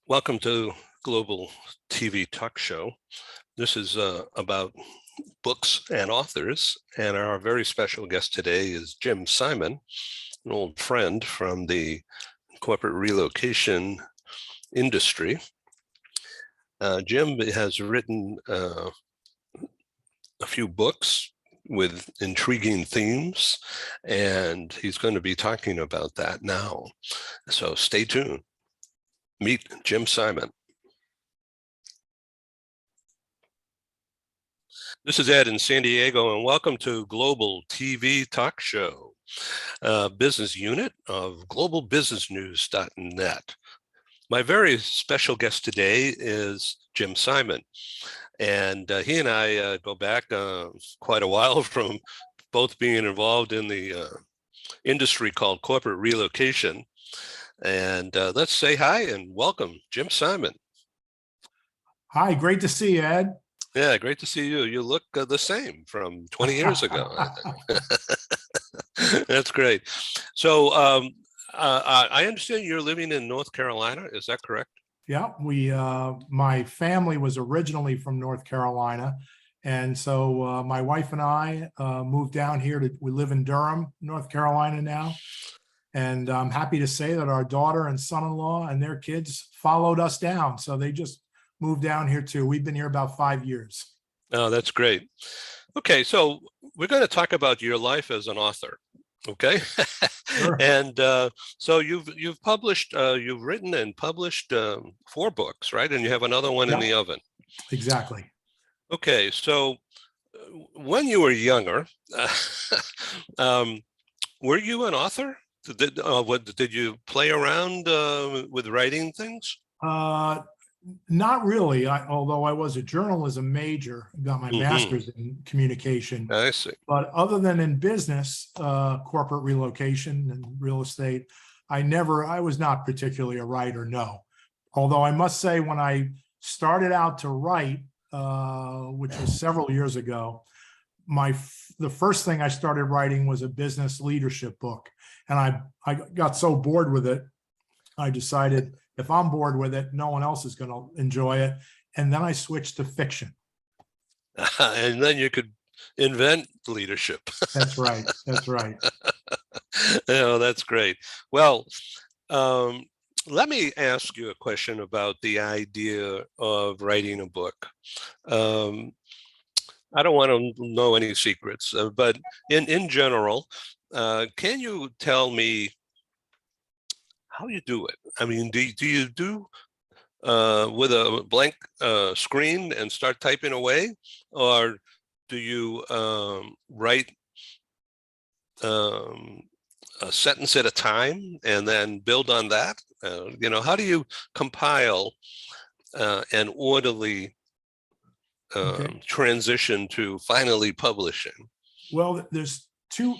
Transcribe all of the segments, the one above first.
Welcome to Global TV Talk Show. This is about books and authors, and our very special guest today is Jim Simon, an old friend from the corporate relocation industry. Jim has written a few books with intriguing themes, and he's going to be talking about that now. So stay tuned. Meet Jim Simon. This is Ed in San Diego, and welcome to Global TV Talk Show, business unit of globalbusinessnews.net. My very special guest today is Jim Simon, and he and I go back quite a while from both being involved in the industry called corporate relocation. And let's say hi and welcome, Jim Simon. Hi, great to see you, Ed. Yeah, great to see you. You look the same from 20 years ago, I think. That's great. So I understand you're living in North Carolina. Is that correct? Yeah, my family was originally from North Carolina. And so my wife and I moved down here we live in Durham, North Carolina now. And I'm happy to say that our daughter and son-in-law and their kids followed us down. So they just moved down here too. We've been here about 5 years. Oh, that's great. Okay, so we're going to talk about your life as an author. Okay. Sure. And so you've written and published 4 books, right? And you have another one in the oven. Exactly. Okay, so when you were younger, were you an author? Did you play around with writing things? Not really. Although I was a journalism major, got my master's in communication. I see. But other than in business, corporate relocation and real estate, I was not particularly a writer, no. Although I must say, when I started out to write, which was several years ago, the first thing I started writing was a business leadership book. And I got so bored with it, I decided if I'm bored with it, no one else is going to enjoy it. And then I switched to fiction. And then you could invent leadership. That's right. That's right. Oh, that's great. Well, let me ask you a question about the idea of writing a book. I don't want to know any secrets, but in general, can you tell me how you do it? I mean, do you do with a blank screen and start typing away, or do you write a sentence at a time and then build on that? How do you compile an orderly transition to finally publishing? Well, there's two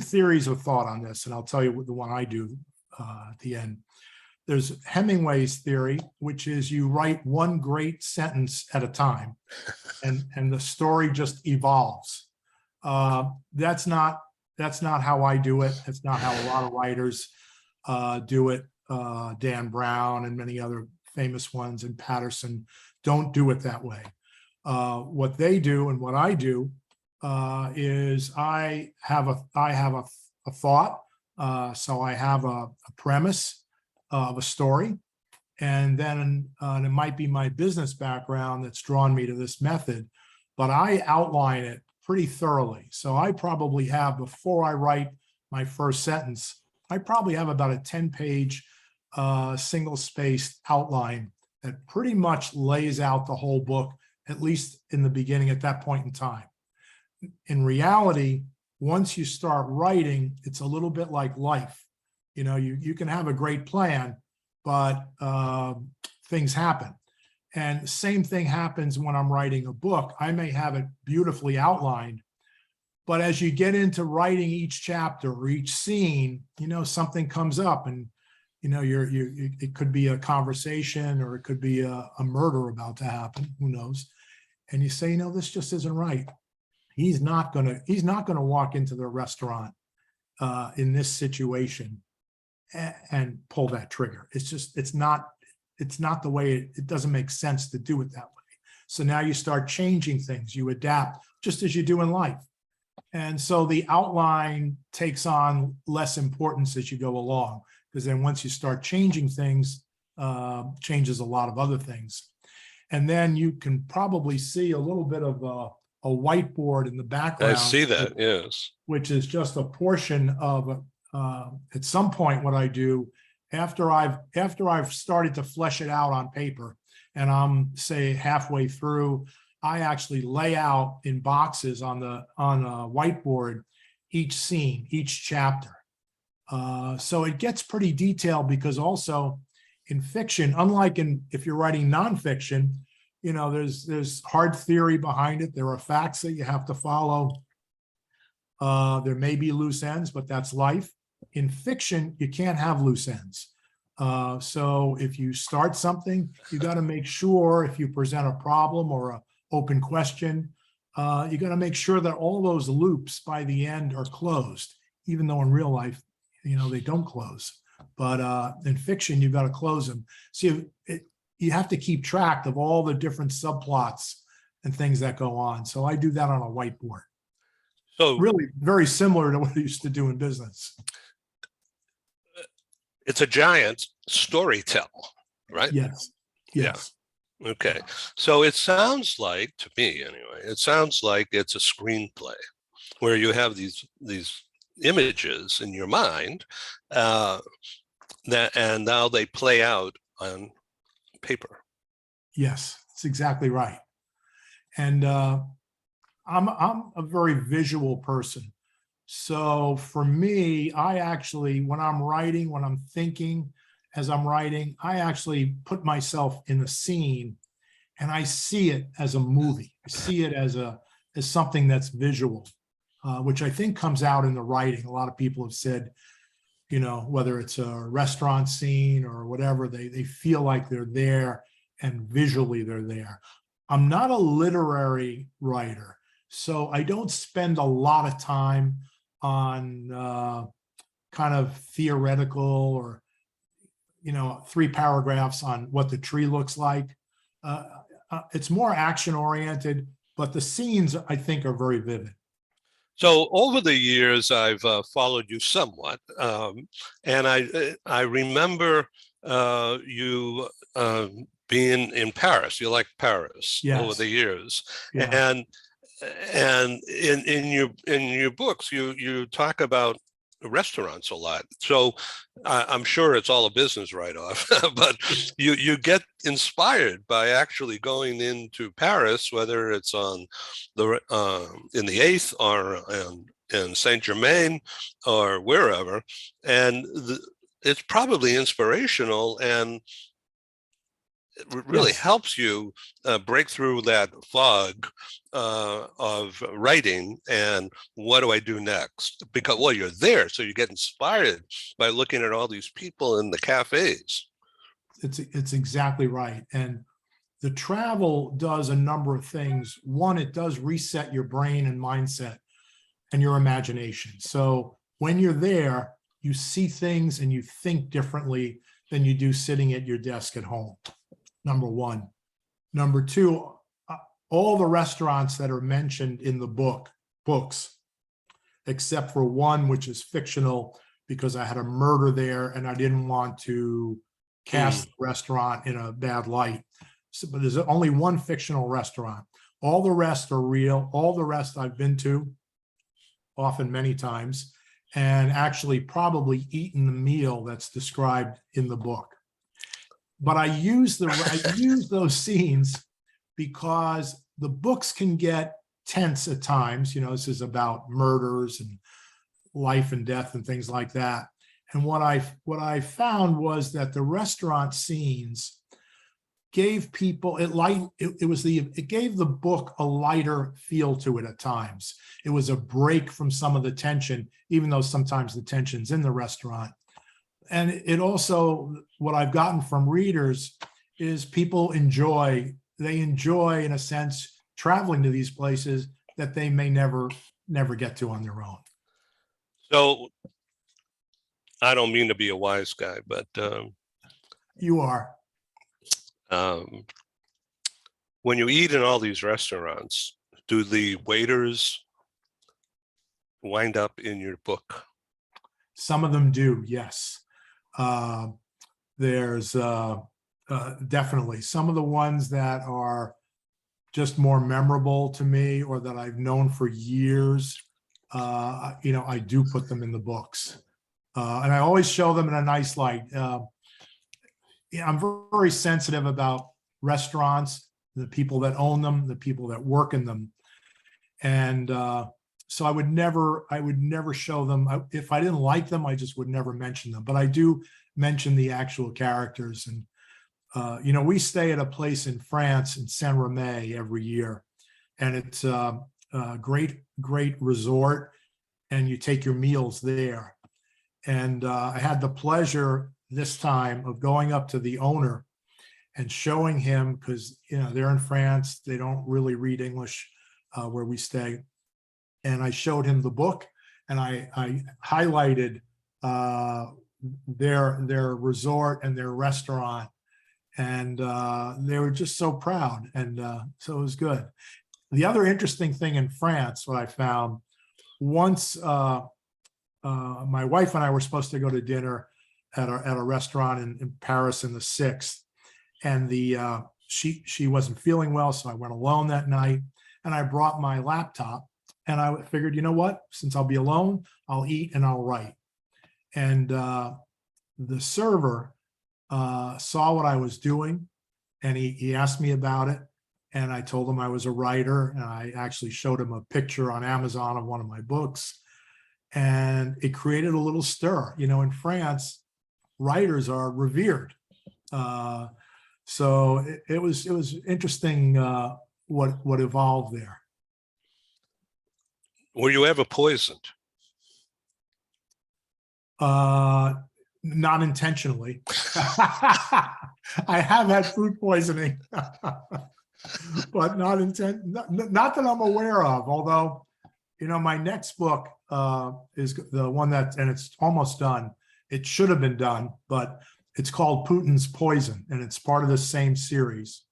theories of thought on this, and I'll tell you the one I do at the end. There's Hemingway's theory, which is you write one great sentence at a time, and the story just evolves. That's not how I do it. That's not how a lot of writers do it. Dan Brown and many other famous ones, and Patterson, don't do it that way. What they do and what I do is I have a thought. So I have a premise of a story, and then it might be my business background that's drawn me to this method, but I outline it pretty thoroughly. So I probably have, before I write my first sentence, I probably have about a 10-page single-spaced outline that pretty much lays out the whole book, at least in the beginning at that point in time. In reality, once you start writing, it's a little bit like life. You can have a great plan, but things happen. And the same thing happens when I'm writing a book. I may have it beautifully outlined, but as you get into writing each chapter or each scene, something comes up, and it could be a conversation, or it could be a murder about to happen, who knows? And you say, this just isn't right. He's not gonna walk into the restaurant in this situation and pull that trigger. It's not it's not the way it doesn't make sense to do it that way. So now you start changing things, you adapt just as you do in life. And so the outline takes on less importance as you go along, because then once you start changing things, changes a lot of other things. And then you can probably see a little bit of a whiteboard in the background. I see that, yes. Which is just a portion of, at some point, what I do after I've started to flesh it out on paper, and I'm, say, halfway through, I actually lay out in boxes on a whiteboard each scene, each chapter. So it gets pretty detailed, because also in fiction, unlike if you're writing nonfiction, you know, there's hard theory behind it. There are facts that you have to follow. There may be loose ends, but that's life. In fiction, you can't have loose ends. So if you start something, you got to make sure, if you present a problem or an open question, you got to make sure that all those loops by the end are closed, even though in real life, you know, they don't close. But in fiction, you've got to close them. So you have to keep track of all the different subplots and things that go on. So I do that on a whiteboard. So really very similar to what I used to do in business. It's a giant storytell, right? Yes. Yes. Yeah. Okay. So it sounds like, to me anyway, it sounds like it's a screenplay where you have these images in your mind and now they play out on paper. Yes, that's exactly right. And I'm a very visual person. So for me, I actually, when I'm writing, when I'm thinking, as I'm writing, I actually put myself in the scene and I see it as a movie. I see it as something that's visual, which I think comes out in the writing. A lot of people have said, you know, whether it's a restaurant scene or whatever, they feel like they're there and visually they're there. I'm not a literary writer, so I don't spend a lot of time on kind of theoretical or, you know, 3 paragraphs on what the tree looks like. It's more action oriented, but the scenes I think are very vivid. So over the years, I've followed you somewhat, and I remember you being in Paris. You like Paris. Yes. Over the years, yeah. And in your books, you talk about restaurants a lot. So I'm sure it's all a business write-off, but you get inspired by actually going into Paris, whether it's on the in the 8th or in Saint-Germain or wherever, and it's probably inspirational and it really helps you break through that fog of writing and what do I do next? Because, well, you're there, so you get inspired by looking at all these people in the cafes. It's exactly right. And the travel does a number of things. One, it does reset your brain and mindset and your imagination. So when you're there, you see things and you think differently than you do sitting at your desk at home. Number one. Number two, all the restaurants that are mentioned in the books, except for one, which is fictional because I had a murder there and I didn't want to cast the restaurant in a bad light. So, but there's only one fictional restaurant. All the rest are real. All the rest I've been to, often many times, and actually probably eaten the meal that's described in the book. But I use those scenes because the books can get tense at times. You know, this is about murders and life and death and things like that. And what I found was that the restaurant scenes gave people it gave the book a lighter feel to it at times. It was a break from some of the tension, even though sometimes the tension's in the restaurant. And it also, what I've gotten from readers is people enjoy, in a sense, traveling to these places that they may never get to on their own. So I don't mean to be a wise guy, but you are. Um, when you eat in all these restaurants, do the waiters wind up in your book? Some of them do, yes. Uh, there's definitely some of the ones that are just more memorable to me or that I've known for years. I do put them in the books. And I always show them in a nice light. I'm very sensitive about restaurants, the people that own them, the people that work in them. And so I would never show them. If I didn't like them, I just would never mention them. But I do mention the actual characters. And we stay at a place in France in Saint-Remy every year, and it's a great resort, and you take your meals there. And I had the pleasure this time of going up to the owner and showing him, because they're in France, they don't really read English where we stay. And I showed him the book, and I highlighted their resort and their restaurant, and they were just so proud. And so it was good. The other interesting thing in France, what I found, once my wife and I were supposed to go to dinner at a restaurant in Paris in the 6th, and she wasn't feeling well, so I went alone that night, and I brought my laptop, and I figured, you know what, since I'll be alone, I'll eat and I'll write. And the server saw what I was doing, and he asked me about it, and I told him I was a writer, and I actually showed him a picture on Amazon of one of my books, and it created a little stir. In France, writers are revered. So it was interesting what evolved there. Were you ever poisoned? Not intentionally. I have had food poisoning, but not that I'm aware of. Although, my next book is the one and it's almost done. It should have been done, but it's called Putin's Poison, and it's part of the same series.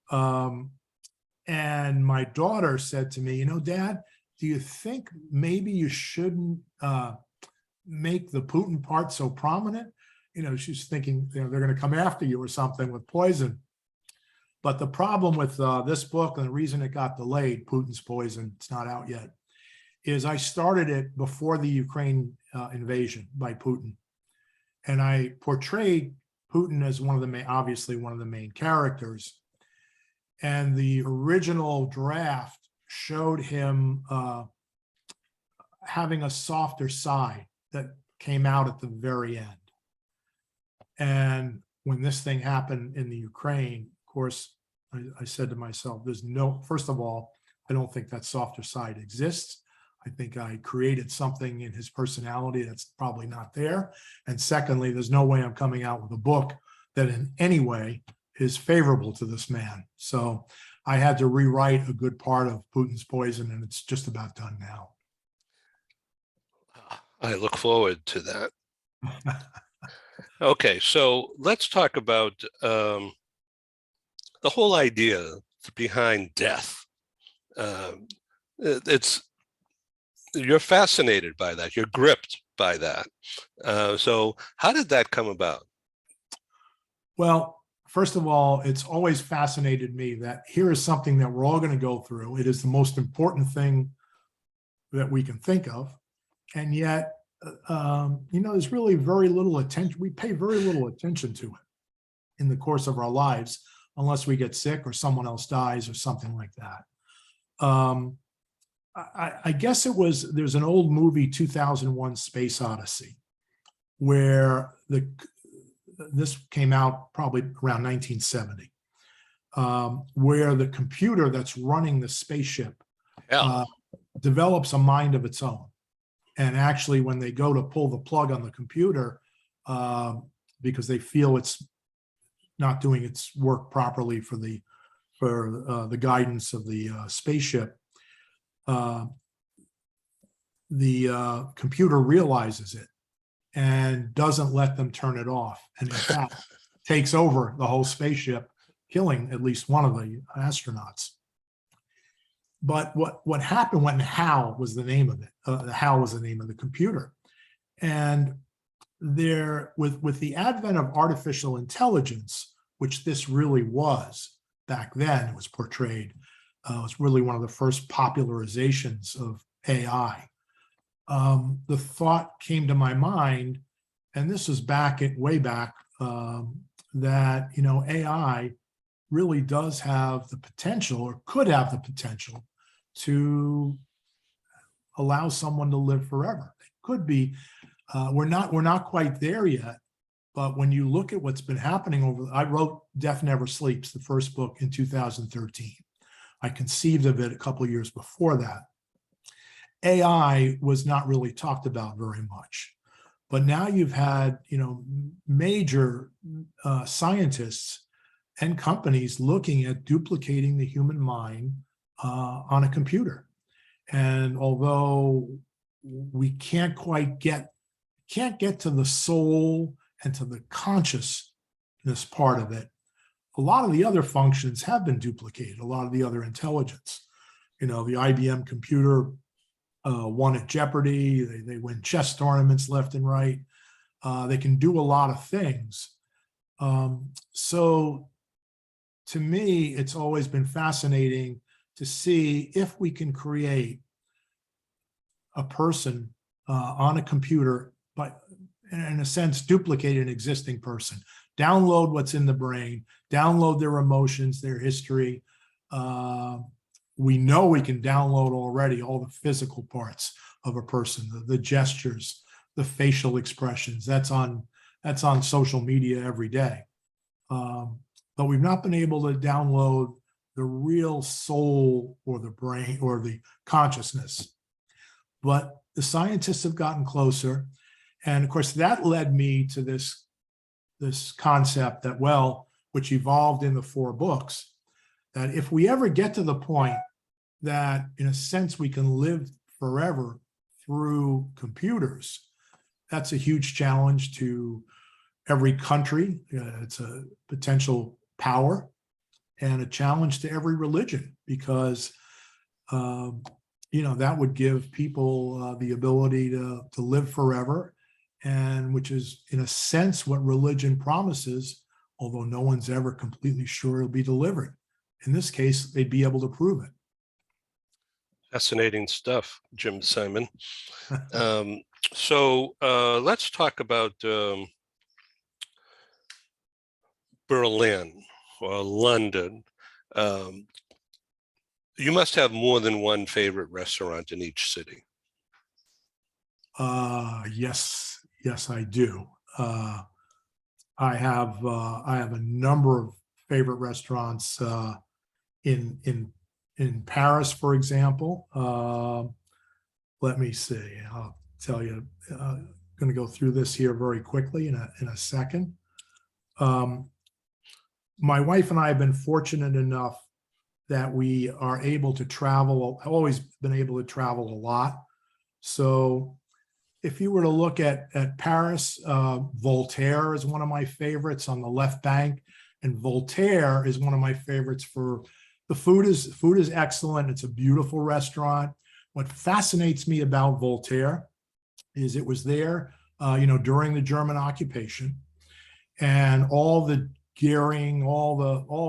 And my daughter said to me, Dad, do you think maybe you shouldn't make the Putin part so prominent? She's thinking they're going to come after you or something with poison. But the problem with this book, and the reason it got delayed, Putin's Poison, it's not out yet, is I started it before the Ukraine invasion by Putin. And I portrayed Putin as obviously one of the main characters. And the original draft showed him having a softer side that came out at the very end. And when this thing happened in the Ukraine, of course, I said to myself, first of all, I don't think that softer side exists. I think I created something in his personality that's probably not there. And secondly, there's no way I'm coming out with a book that in any way is favorable to this man. So I had to rewrite a good part of Putin's Poison, and it's just about done now. I look forward to that. Okay, so let's talk about the whole idea behind death. You're fascinated by that. You're gripped by that. So how did that come about? Well, first of all, it's always fascinated me that here is something that we're all going to go through. It is the most important thing that we can think of. And yet, there's really very little attention. We pay very little attention to it in the course of our lives, unless we get sick or someone else dies or something like that. I guess there's an old movie, 2001 Space Odyssey, where this came out probably around 1970, where the computer that's running the spaceship develops a mind of its own. And actually, when they go to pull the plug on the computer, because they feel it's not doing its work properly for the guidance of the spaceship, the computer realizes it and doesn't let them turn it off, and in fact takes over the whole spaceship killing at least one of the astronauts. But what happened when HAL was the name of it? HAL was the name of the computer. And there, with the advent of artificial intelligence, which this really was back then, it was portrayed, it was really one of the first popularizations of AI. The thought came to my mind, and this was way back, that, you know, AI really does have the potential, or could have the potential, to allow someone to live forever. It could be. We're not quite there yet, but when you look at what's been happening I wrote Death Never Sleeps, the first book, in 2013. I conceived of it a couple of years before that. AI was not really talked about very much, but now you've had, you know, major scientists and companies looking at duplicating the human mind on a computer. And although we can't quite get to the soul and to the consciousness part of it, a lot of the other functions have been duplicated, a lot of the other intelligence. You know, the IBM computer won at Jeopardy. They win chess tournaments left and right. They can do a lot of things. So to me, it's always been fascinating to see if we can create a person on a computer, but in a sense, duplicate an existing person, download what's in the brain, download their emotions, their history. We know we can download already all the physical parts of a person, the gestures, the facial expressions. That's on social media every day. But we've not been able to download the real soul or the brain or the consciousness. But the scientists have gotten closer. And of course, that led me to this concept that, well, which evolved in the 4 books, that if we ever get to the point that, in a sense, we can live forever through computers, that's a huge challenge to every country. It's a potential power and a challenge to every religion, because you know, that would give people the ability to live forever, and which is, in a sense, what religion promises, although no one's ever completely sure it'll be delivered. In this case, they'd be able to prove it. Fascinating stuff, Jim Simon. So let's talk about Berlin or London. You must have more than one favorite restaurant in each city. Yes, I do. I have a number of favorite restaurants in Paris, for example. Let me see. I'll tell you. Going to go through this here very quickly in a second. My wife and I have been fortunate enough that we are able to travel. I've always been able to travel a lot. So if you were to look at Paris, Voltaire is one of my favorites on the left bank, and Voltaire is one of my favorites for the food is excellent. It's a beautiful restaurant. What fascinates me about Voltaire is it was there, during the German occupation, and all the Goering, all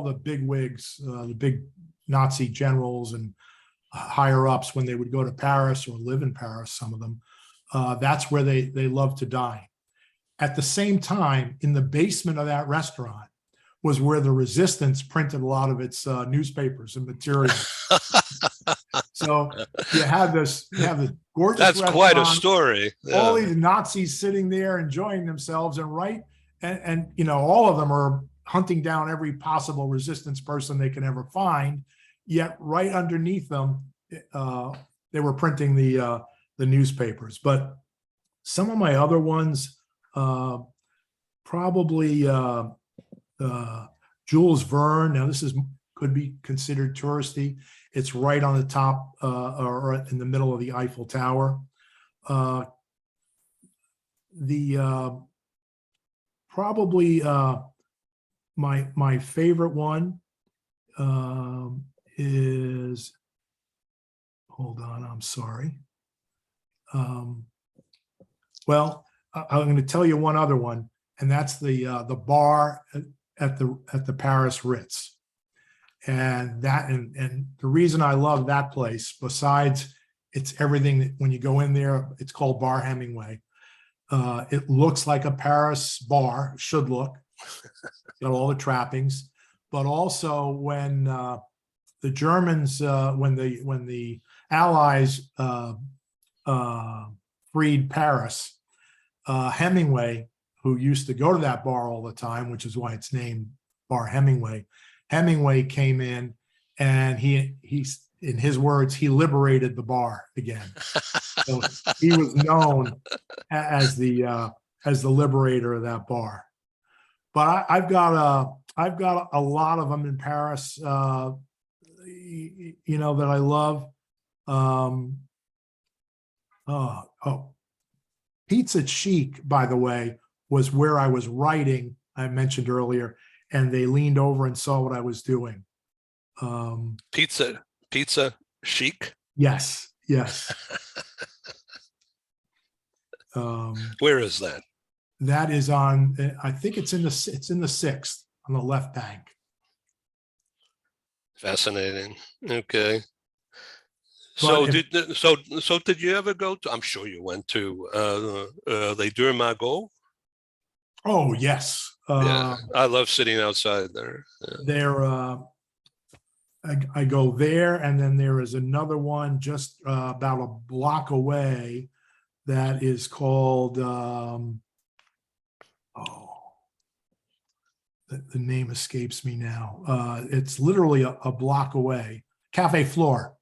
the bigwigs, the big Nazi generals and higher ups, when they would go to Paris or live in Paris, some of them, that's where they loved to dine. At the same time, in the basement of that restaurant was where the resistance printed a lot of its newspapers and materials. So you have this gorgeous That's restaurant, quite a story. all these Nazis sitting there enjoying themselves, and all of them are hunting down every possible resistance person they can ever find. Yet right underneath them, they were printing the newspapers. But some of my other ones, probably Jules Verne. Now this could be considered touristy. It's right on the top or in the middle of the Eiffel Tower. Probably my favorite one is, hold on, I'm sorry. Well, I'm going to tell you one other one, and that's the bar at the Paris Ritz. And the reason I love that place, besides it's everything that when you go in there, it's called Bar Hemingway. It looks like a Paris bar, should look, got all the trappings, but also when the Germans, when the Allies freed Paris, Hemingway, who used to go to that bar all the time, which is why it's named Bar Hemingway. Hemingway came in, and he's in his words, he liberated the bar again. So he was known as the liberator of that bar. But I've got a lot of them in Paris, that I love. Pizza Chic, by the way, was where I was writing, I mentioned earlier, and they leaned over and saw what I was doing. Pizza Chic? Yes. Where is that? That is on, I think it's in the 6th on the left bank. Fascinating. Okay. So did you ever go to, I'm sure you went to Les Deux Magots? Oh, yes. Yeah, I love sitting outside there. Yeah. There, I go there, and then there is another one just about a block away that is called, the name escapes me now. It's literally a block away, Cafe Flore.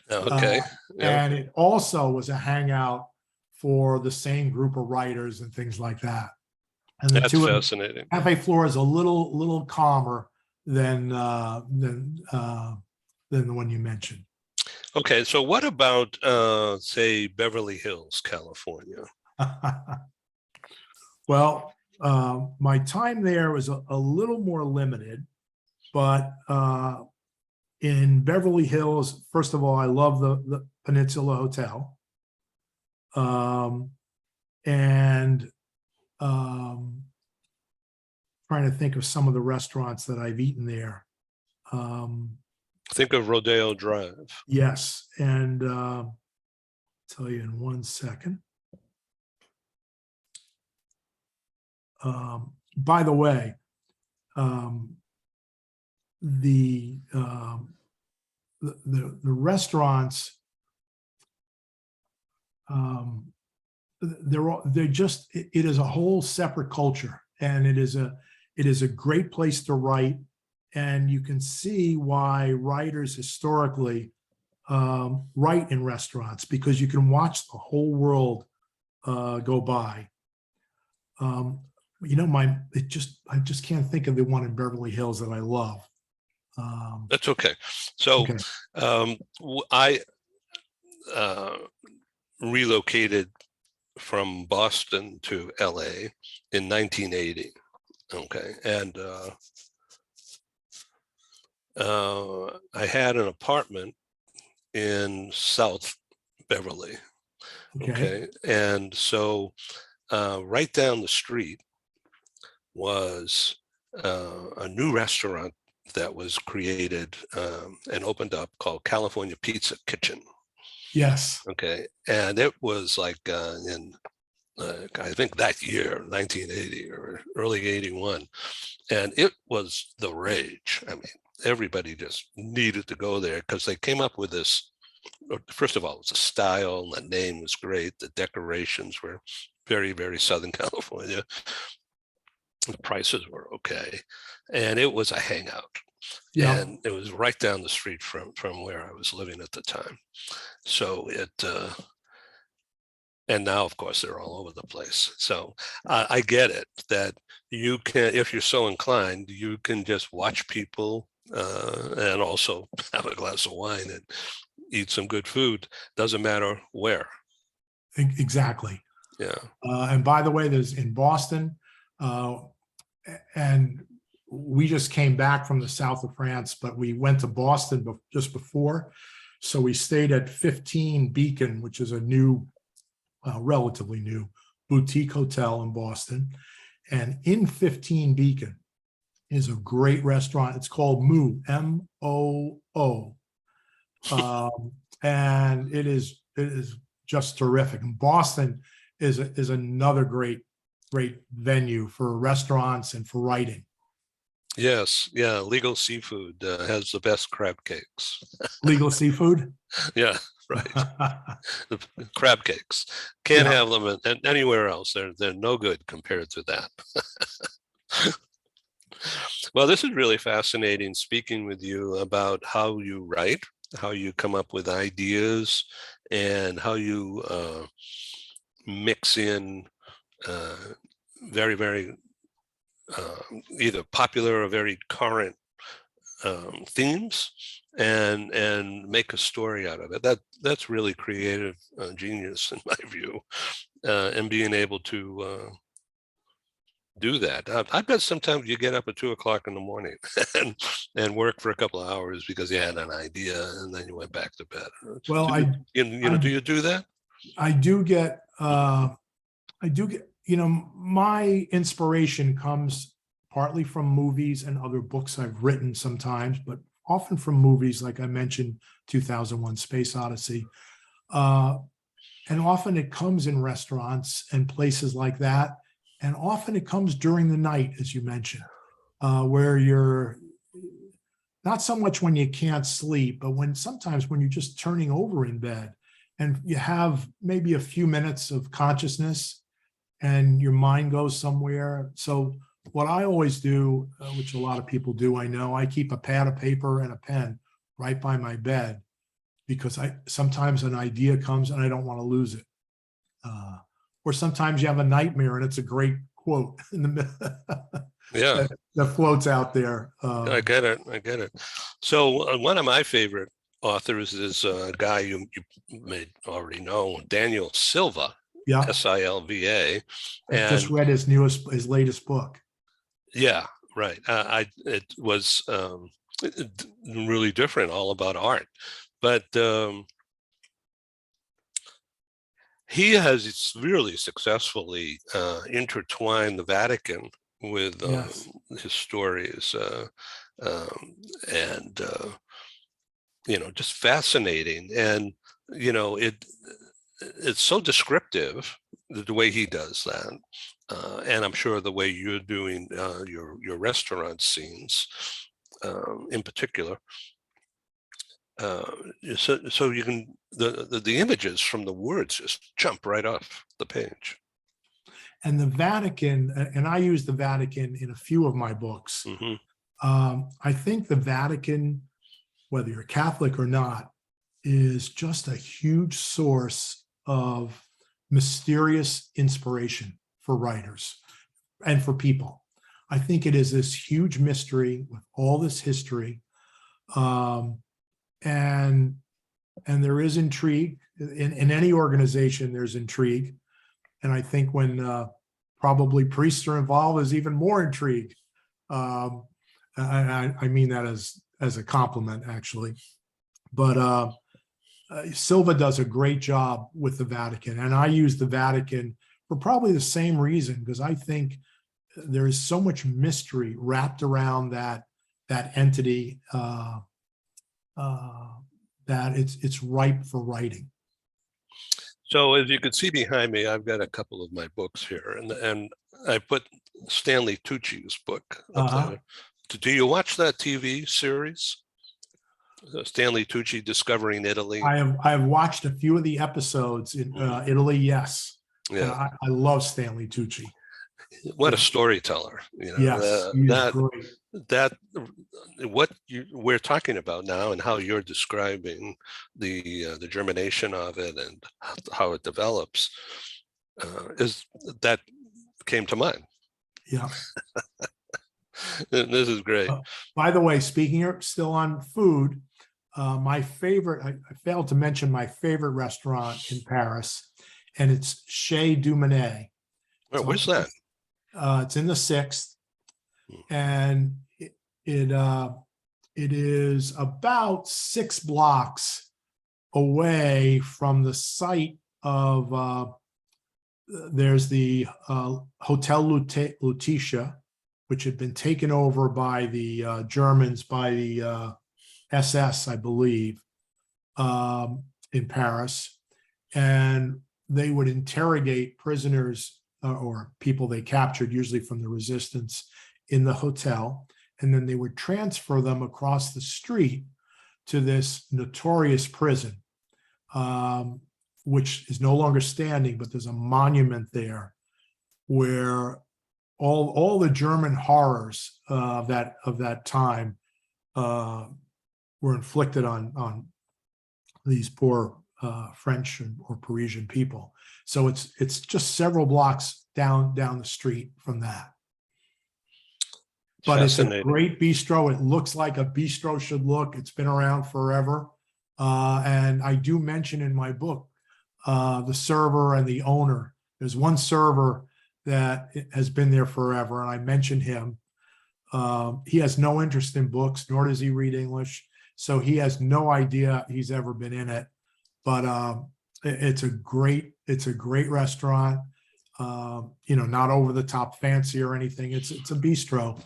Okay. Yeah. And it also was a hangout for the same group of writers and things like that. And the That's fascinating. Cafe Flore is a little calmer than the one you mentioned. Okay, so what about say Beverly Hills, California? Well, my time there was a little more limited, but in Beverly Hills, first of all, I love the Peninsula Hotel. And trying to think of some of the restaurants that I've eaten there. Think of Rodeo Drive. Yes, and I'll tell you in 1 second. By the way, the restaurants, they're just, it is a whole separate culture, and it is a great place to write, and you can see why writers historically write in restaurants, because you can watch the whole world go by. I just can't think of the one in Beverly Hills that I love. That's okay. So Okay. I relocated from Boston to LA in 1980. Okay. And I had an apartment in South Beverly. Okay. And so right down the street was a new restaurant that was created and opened up called California Pizza Kitchen. Yes. Okay. And it was like in I think that year, 1980 or early 81. And it was the rage. I mean, everybody just needed to go there because they came up with this. First of all, it was a style, the name was great. The decorations were very, very Southern California. The prices were okay. And it was a hangout. Yeah. And it was right down the street from where I was living at the time. So and now, of course, they're all over the place. So I get it that you can, if you're so inclined, you can just watch people and also have a glass of wine and eat some good food. Doesn't matter where. Exactly. Yeah. And by the way, there's in Boston, and we just came back from the south of France, but we went to Boston just before. So we stayed at 15 Beacon, which is a new, relatively new boutique hotel in Boston. And in 15 Beacon is a great restaurant. It's called Moo, M-O-O. And it is just terrific. And Boston is another great venue for restaurants and for writing. Yes, yeah. Legal Seafood has the best crab cakes. Legal Seafood. Yeah, right. The crab cakes. Can't Yeah. have them anywhere else. They're no good compared to that. Well, this is really fascinating speaking with you about how you write, how you come up with ideas, and how you mix in very, very either popular or very current themes and make a story out of it. That's really creative genius in my view, and being able to do that. I bet sometimes you get up at 2 o'clock in the morning and work for a couple of hours because you had an idea and then you went back to bed. Well, do you do that? I do get, my inspiration comes partly from movies and other books I've written sometimes, but often from movies, like I mentioned, 2001 Space Odyssey. And often it comes in restaurants and places like that. And often it comes during the night, as you mentioned, where you're not so much when you can't sleep, but sometimes when you're just turning over in bed and you have maybe a few minutes of consciousness and your mind goes somewhere. So what I always do, which a lot of people do, I know, I keep a pad of paper and a pen right by my bed because sometimes an idea comes and I don't want to lose it. Or sometimes you have a nightmare and it's a great quote in the Yeah, that floats out there. I get it. So one of my favorite authors is a guy you may already know, Daniel Silva, Yeah, Silva. I just read his latest book. Yeah, right. It was really different, all about art, but he has really successfully intertwined the Vatican with Yes. his stories, and just fascinating. And it's so descriptive the way he does that, and I'm sure the way you're doing your restaurant scenes, in particular. So you can the images from the words just jump right off the page. And the Vatican, and I use the Vatican in a few of my books. Mm-hmm. I think the Vatican, whether you're Catholic or not, is just a huge source of mysterious inspiration for writers and for people. I think it is this huge mystery with all this history. And there is intrigue in any organization. There's intrigue, and I think when probably priests are involved, there's even more intrigue. I mean that as a compliment, actually. But Silva does a great job with the Vatican, and I use the Vatican for probably the same reason, because I think there is so much mystery wrapped around that entity. That it's ripe for writing. So as you can see behind me, I've got a couple of my books here, and I put Stanley Tucci's book up there. Do you watch that TV series, Stanley Tucci Discovering Italy? I have watched a few of the episodes in Italy. Yes, yeah. I love Stanley Tucci. What a storyteller! Yes, great. That what we're talking about now and how you're describing the germination of it and how it develops is that came to mind. Yeah. This is great. By the way, speaking still on food, my favorite, I failed to mention my favorite restaurant in Paris, and it's Chez Dumanet. Where's that? It's in the 6th. and it is about 6 blocks away from the site of there's the Hotel Lutetia, which had been taken over by the Germans, by the SS, I believe, in Paris. And they would interrogate prisoners or people they captured, usually from the resistance, in the hotel. And then they would transfer them across the street to this notorious prison, which is no longer standing, but there's a monument there where all the German horrors of that time were inflicted on these poor French or Parisian people. So it's just several blocks down the street from that. But it's a great bistro. It looks like a bistro should look. It's been around forever. And I do mention in my book the server and the owner. There's one server that has been there forever, and I mentioned him. He has no interest in books, nor does he read English. So he has no idea he's ever been in it. But it's a great restaurant. Not over the top fancy or anything. It's a bistro,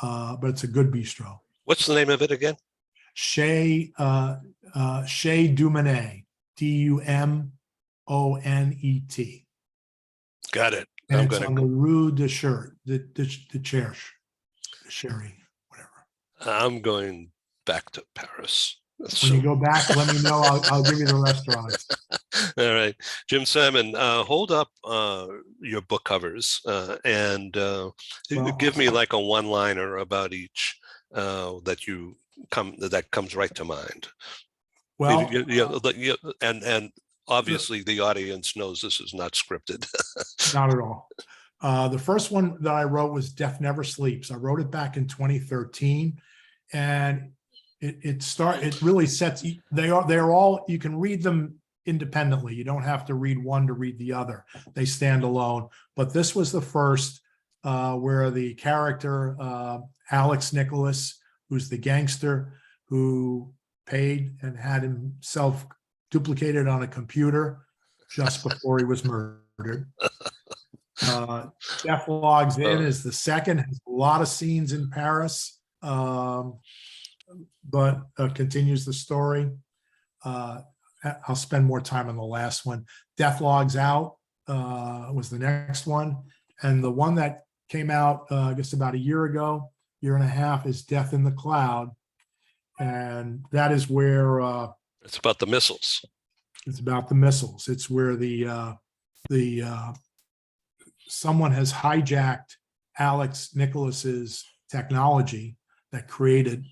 but it's a good bistro. What's the name of it again? Chez Dumonet, Dumonet. Got it. And it's on the Rue de Cherche, Sherry, whatever. I'm going back to Paris. When you go back, let me know. I'll give you the restaurants. All right. Jim Simon, hold up your book covers and give me like a one-liner about each that comes right to mind. Well, and obviously the audience knows this is not scripted. Not at all. The first one that I wrote was Death Never Sleeps. I wrote it back in 2013, and it really sets, they're all, you can read them independently. You don't have to read one to read the other. They stand alone. But this was the first where the character Alex Nicholas, who's the gangster who paid and had himself duplicated on a computer just before he was murdered. Jeff Logs In is the second, has a lot of scenes in Paris, but continues the story. I'll spend more time on the last one. Death Logs Out was the next one. And the one that came out, I guess about a year ago, year and a half, is Death in the Cloud. And that is where it's about the missiles. It's about the missiles. It's where someone has hijacked Alex Nicholas's technology that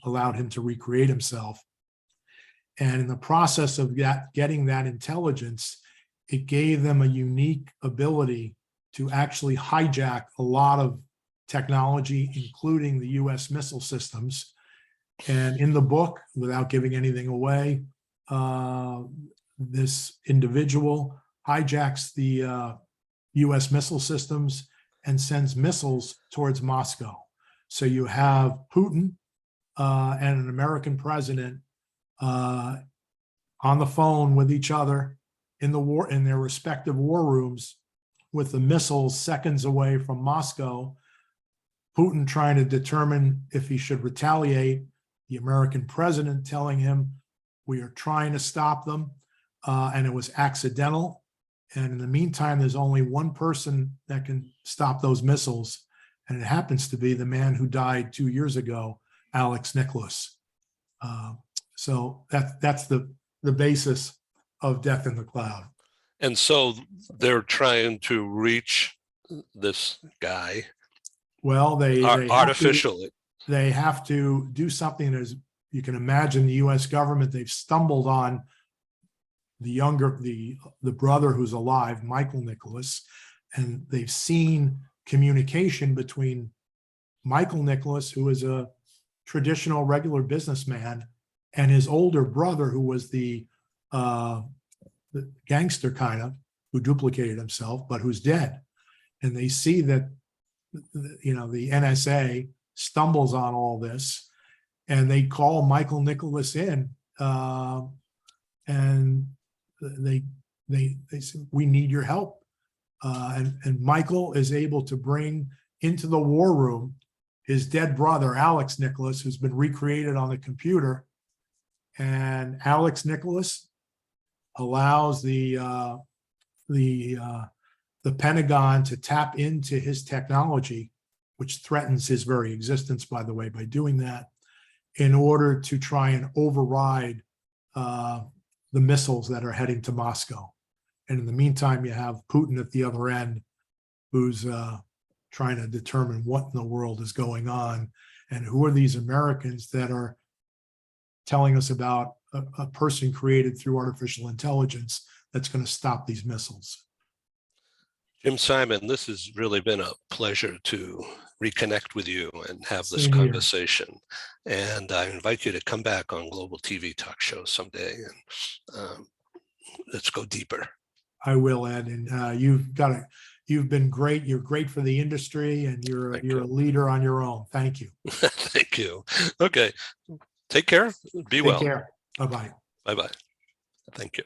allowed him to recreate himself. And in the process of getting that intelligence, it gave them a unique ability to actually hijack a lot of technology, including the US missile systems. And in the book, without giving anything away, this individual hijacks the US missile systems and sends missiles towards Moscow. So you have Putin and an American president on the phone with each other in their respective war rooms, with the missiles seconds away from Moscow. Putin trying to determine if he should retaliate, the American president telling him, we are trying to stop them, and it was accidental. And in the meantime, there's only one person that can stop those missiles, and it happens to be the man who died 2 years ago, Alex Nicholas. So that's the basis of Death in the Cloud. And so they're trying to reach this guy. Well, they artificially. They have to do something. As you can imagine, the U.S. government, they've stumbled on the brother who's alive, Michael Nicholas, and they've seen communication between Michael Nicholas, who is a traditional regular businessman, and his older brother, who was the gangster kind of, who duplicated himself, but who's dead. And they see that, the NSA stumbles on all this, and they call Michael Nicholas in, and they say, we need your help. And Michael is able to bring into the war room his dead brother, Alex Nicholas, who's been recreated on the computer. And Alex Nicholas allows the Pentagon to tap into his technology, which threatens his very existence, by the way, by doing that, in order to try and override the missiles that are heading to Moscow. And in the meantime, you have Putin at the other end, who's trying to determine what in the world is going on, and who are these Americans that are telling us about a person created through artificial intelligence that's going to stop these missiles. Jim Simon, this has really been a pleasure to reconnect with you and have this Same here. conversation. And I invite you to come back on Global TV Talk Show someday, and let's go deeper. I will, Ed, and you've been great. You're great for the industry, and you're a leader on your own. Thank you. Thank you. Okay. Take care. Be well. Take care. Bye-bye. Bye-bye. Thank you.